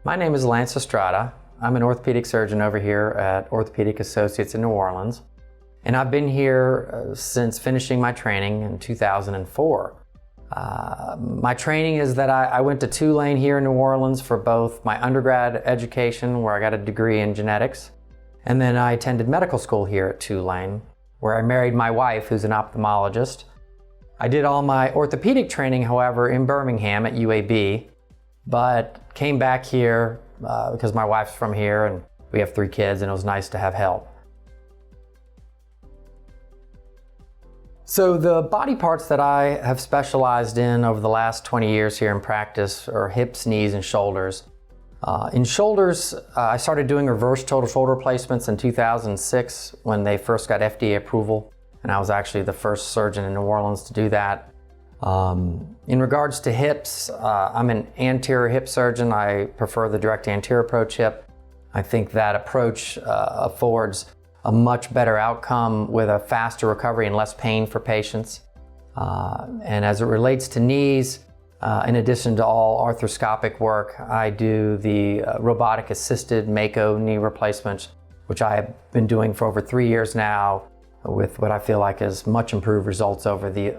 My name is Lance Estrada. I'm an orthopedic surgeon over here at Orthopaedic Associates in New Orleans. And I've been here since finishing my training in 2004. My training is that I went to Tulane here in New Orleans for both my undergrad education, where I got a degree in genetics, and then I attended medical school here at Tulane, where I married my wife, who's an ophthalmologist. I did all my orthopedic training, however, in Birmingham at UAB, but came back here because my wife's from here and we have 3 kids and it was nice to have help. So the body parts that I have specialized in over the last 20 years here in practice are hips, knees, and shoulders. In shoulders, I started doing reverse total shoulder replacements in 2006 when they first got FDA approval, and I was actually the first surgeon in New Orleans to do that. In regards to hips, I'm an anterior hip surgeon. I prefer the direct anterior approach hip. I think that approach affords a much better outcome with a faster recovery and less pain for patients. And as it relates to knees, in addition to all arthroscopic work, I do the robotic assisted Mako knee replacements, which I have been doing for over 3 years now, with what I feel like is much improved results over the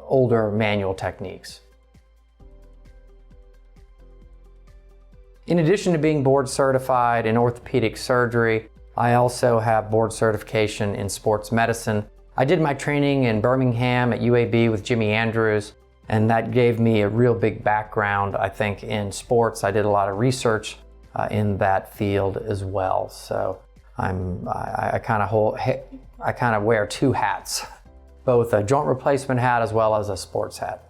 older manual techniques. In addition to being board certified in orthopedic surgery, I also have board certification in sports medicine. I did my training in Birmingham at UAB with Jimmy Andrews, and that gave me a real big background, I think, in sports. I did a lot of research in that field as well. So I kind of wear 2 hats, both a joint replacement hat as well as a sports hat.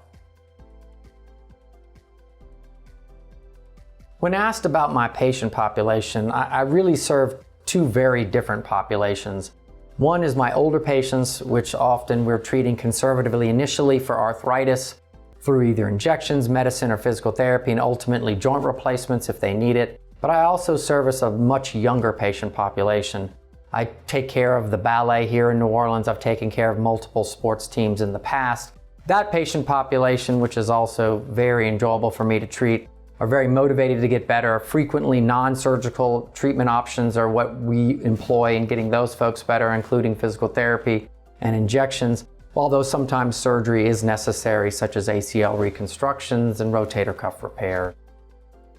When asked about my patient population, I really serve 2 very different populations. One is my older patients, which often we're treating conservatively initially for arthritis through either injections, medicine, or physical therapy, and ultimately joint replacements if they need it. But I also service a much younger patient population. I take care of the ballet here in New Orleans. I've taken care of multiple sports teams in the past. That patient population, which is also very enjoyable for me to treat, are very motivated to get better. Frequently non-surgical treatment options are what we employ in getting those folks better, including physical therapy and injections, although sometimes surgery is necessary, such as ACL reconstructions and rotator cuff repair.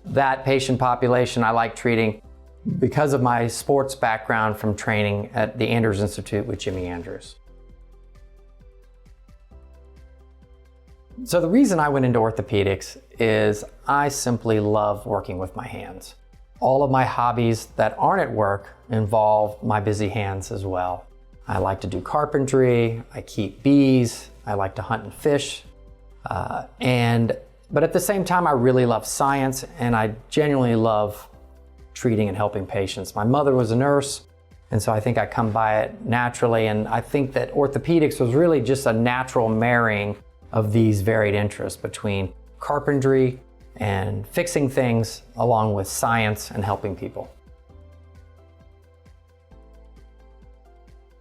That patient population I like treating because of my sports background from training at the Andrews Institute with Jimmy Andrews. So the reason I went into orthopedics is I simply love working with my hands. All of my hobbies that aren't at work involve my busy hands as well. I like to do carpentry, I keep bees, I like to hunt and fish, but at the same time I really love science and I genuinely love treating and helping patients. My mother was a nurse, and so I think I come by it naturally, and I think that orthopedics was really just a natural marrying of these varied interests between carpentry and fixing things along with science and helping people.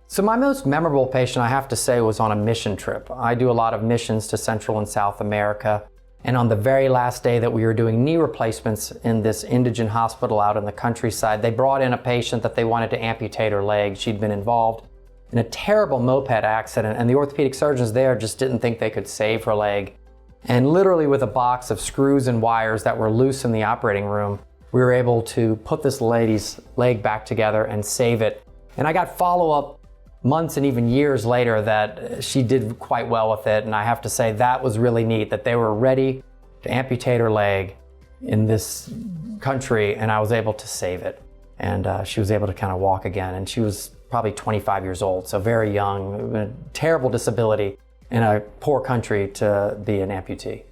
So my most memorable patient, I have to say, was on a mission trip. I do a lot of missions to Central and South America, and on the very last day that we were doing knee replacements in this indigent hospital out in the countryside, they brought in a patient that they wanted to amputate her leg. She'd been involved in a terrible moped accident, and the orthopedic surgeons there just didn't think they could save her leg. And literally with a box of screws and wires that were loose in the operating room, we were able to put this lady's leg back together and save it. And I got follow-up months and even years later that she did quite well with it, and I have to say that was really neat, that they were ready to amputate her leg in this country and I was able to save it. And she was able to kind of walk again, and she was probably 25 years old, so very young, a terrible disability in a poor country to be an amputee.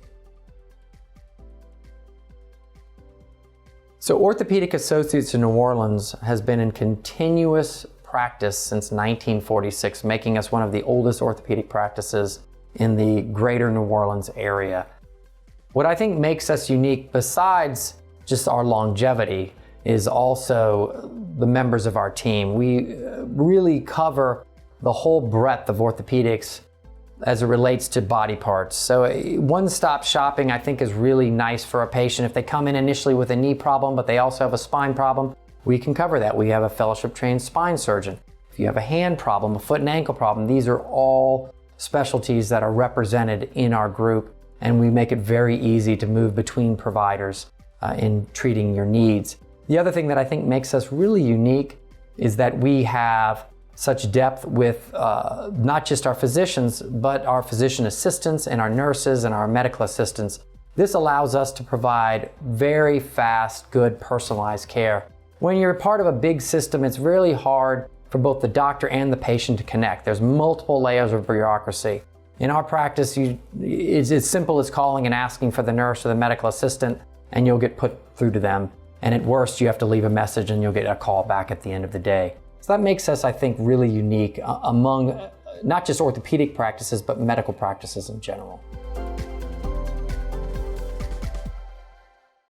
So Orthopaedic Associates in New Orleans has been in continuous practice since 1946, making us one of the oldest orthopedic practices in the greater New Orleans area. What I think makes us unique, besides just our longevity, is also the members of our team. We really cover the whole breadth of orthopedics as it relates to body parts. So one-stop shopping I think is really nice for a patient. If they come in initially with a knee problem, but they also have a spine problem, we can cover that. We have a fellowship-trained spine surgeon. If you have a hand problem, a foot and ankle problem, these are all specialties that are represented in our group, and we make it very easy to move between providers in treating your needs. The other thing that I think makes us really unique is that we have such depth with not just our physicians, but our physician assistants and our nurses and our medical assistants. This allows us to provide very fast, good, personalized care. When you're part of a big system, it's really hard for both the doctor and the patient to connect. There's multiple layers of bureaucracy. In our practice, it's as simple as calling and asking for the nurse or the medical assistant, and you'll get put through to them. And at worst, you have to leave a message and you'll get a call back at the end of the day. So that makes us, I think, really unique among not just orthopedic practices, but medical practices in general.